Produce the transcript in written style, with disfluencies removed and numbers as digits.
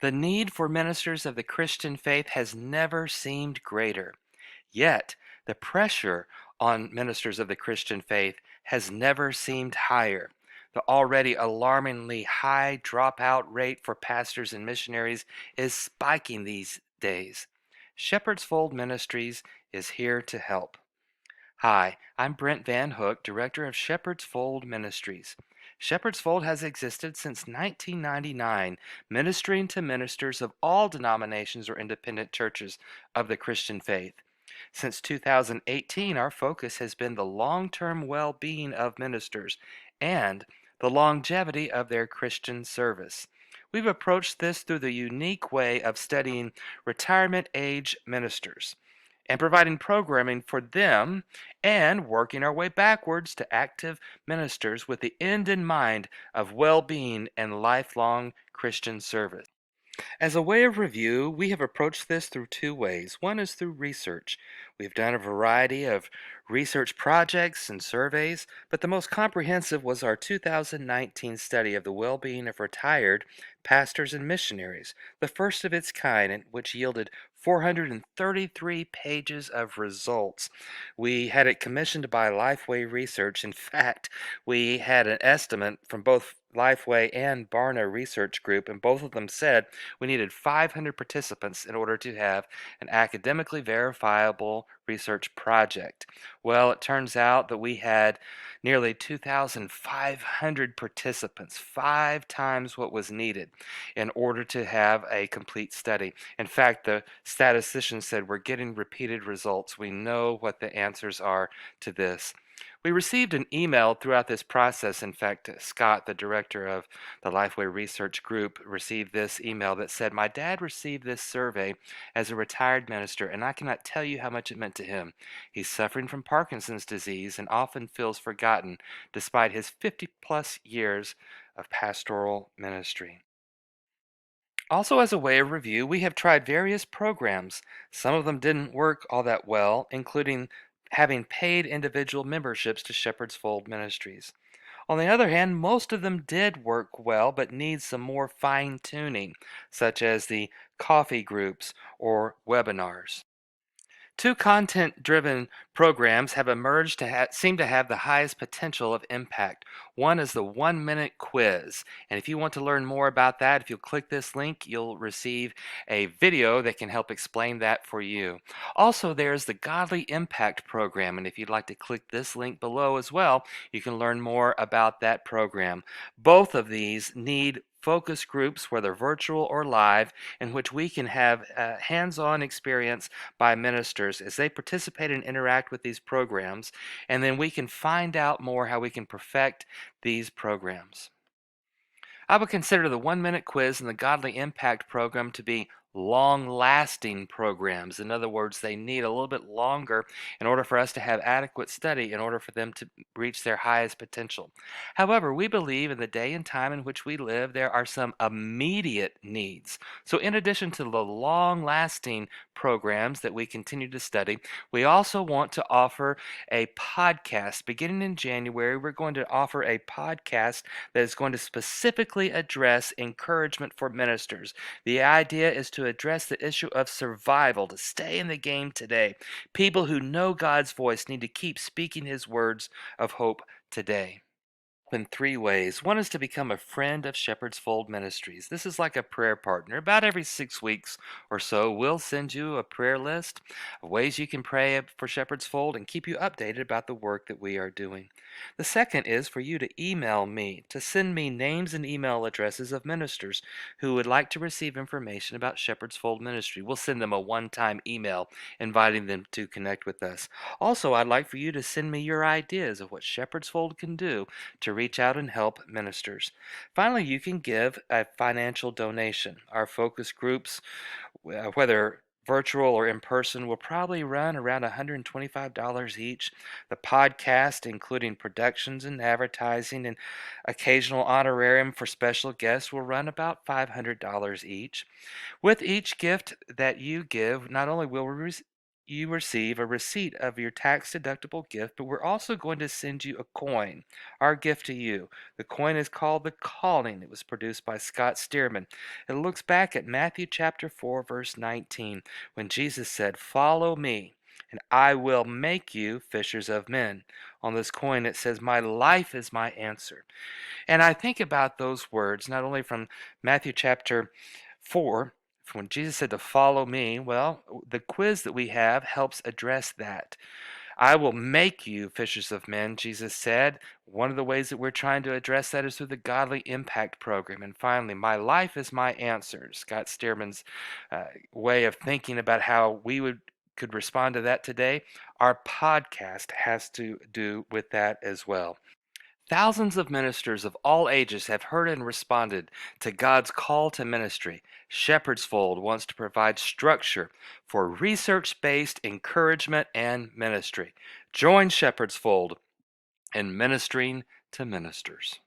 The need for ministers of the Christian faith has never seemed greater. Yet, the pressure on ministers of the Christian faith has never seemed higher. The already alarmingly high dropout rate for pastors and missionaries is spiking these days. Shepherd's Fold Ministries is here to help. Hi, I'm Brent Van Hook, Director of Shepherd's Fold Ministries. Shepherd's Fold has existed since 1999, ministering to ministers of all denominations or independent churches of the Christian faith. Since 2018, our focus has been the long-term well-being of ministers and the longevity of their Christian service. We've approached this through the unique way of studying retirement age ministers and providing programming for them and working our way backwards to active ministers with the end in mind of well-being and lifelong Christian service. As a way of review, we have approached this through two ways. One is through research. We've done a variety of research projects and surveys, but the most comprehensive was our 2019 study of the well-being of retired pastors and missionaries, the first of its kind, which yielded 433 pages of results. We had it commissioned by Lifeway Research. In fact, we had an estimate from both Lifeway and Barna Research Group, and both of them said we needed 500 participants in order to have an academically verifiable research project. Well, it turns out that we had nearly 2,500 participants, 5 times what was needed in order to have a complete study. In fact, the statistician said we're getting repeated results. We know what the answers are to this. We received an email throughout this process. In fact, Scott, the director of the Lifeway Research Group, received this email that said, "My dad received this survey as a retired minister, and I cannot tell you how much it meant to him. He's suffering from Parkinson's disease and often feels forgotten despite his 50-plus years of pastoral ministry." Also, as a way of review, we have tried various programs. Some of them didn't work all that well, including having paid individual memberships to Shepherd's Fold Ministries. On the other hand, most of them did work well but need some more fine tuning, such as the coffee groups or webinars. Two content-driven programs have emerged to seem to have the highest potential of impact. One is the 1-minute quiz, and if you want to learn more about that, if you'll click this link, you'll receive a video that can help explain that for you. Also, there's the Godly Impact program, and if you'd like to click this link below as well, you can learn more about that program. Both of these need focus groups, whether virtual or live, in which we can have hands-on experience by ministers as they participate and interact with these programs, and then we can find out more how we can perfect these programs. I would consider the 1-minute quiz and the Godly Impact program to be long-lasting programs. In other words, they need a little bit longer in order for us to have adequate study in order for them to reach their highest potential. However, we believe in the day and time in which we live, there are some immediate needs. So in addition to the long-lasting programs that we continue to study, we also want to offer a podcast. Beginning in January, we're going to offer a podcast that is going to specifically address encouragement for ministers. The idea is to address the issue of survival, to stay in the game today. People who know God's voice need to keep speaking His words of hope today. In 3 ways. One is to become a friend of Shepherd's Fold Ministries. This is like a prayer partner. About every 6 weeks or so, we'll send you a prayer list of ways you can pray for Shepherd's Fold and keep you updated about the work that we are doing. The second is for you to email me, to send me names and email addresses of ministers who would like to receive information about Shepherd's Fold Ministry. We'll send them a one-time email inviting them to connect with us. Also, I'd like for you to send me your ideas of what Shepherd's Fold can do to reach out and help ministers. Finally, you can give a financial donation. Our focus groups, whether virtual or in person, will probably run around $125 each. The podcast, including productions and advertising and occasional honorarium for special guests, will run about $500 each. With each gift that you give, not only will we you receive a receipt of your tax deductible gift, but we're also going to send you a coin, our gift to you. The coin is called The Calling. It was produced by Scott Stearman. It looks back at Matthew chapter 4, verse 19, when Jesus said, "Follow me, and I will make you fishers of men." On this coin it says, "My life is my answer." And I think about those words not only from Matthew chapter 4, when Jesus said to follow me. Well, the quiz that we have helps address that. I will make you fishers of men, Jesus said. One of the ways that we're trying to address that is through the Godly Impact Program. And finally, my life is my answer. Scott Stearman's way of thinking about how we could respond to that today. Our podcast has to do with that as well. Thousands of ministers of all ages have heard and responded to God's call to ministry. Shepherd's Fold wants to provide structure for research-based encouragement and ministry. Join Shepherd's Fold in ministering to ministers.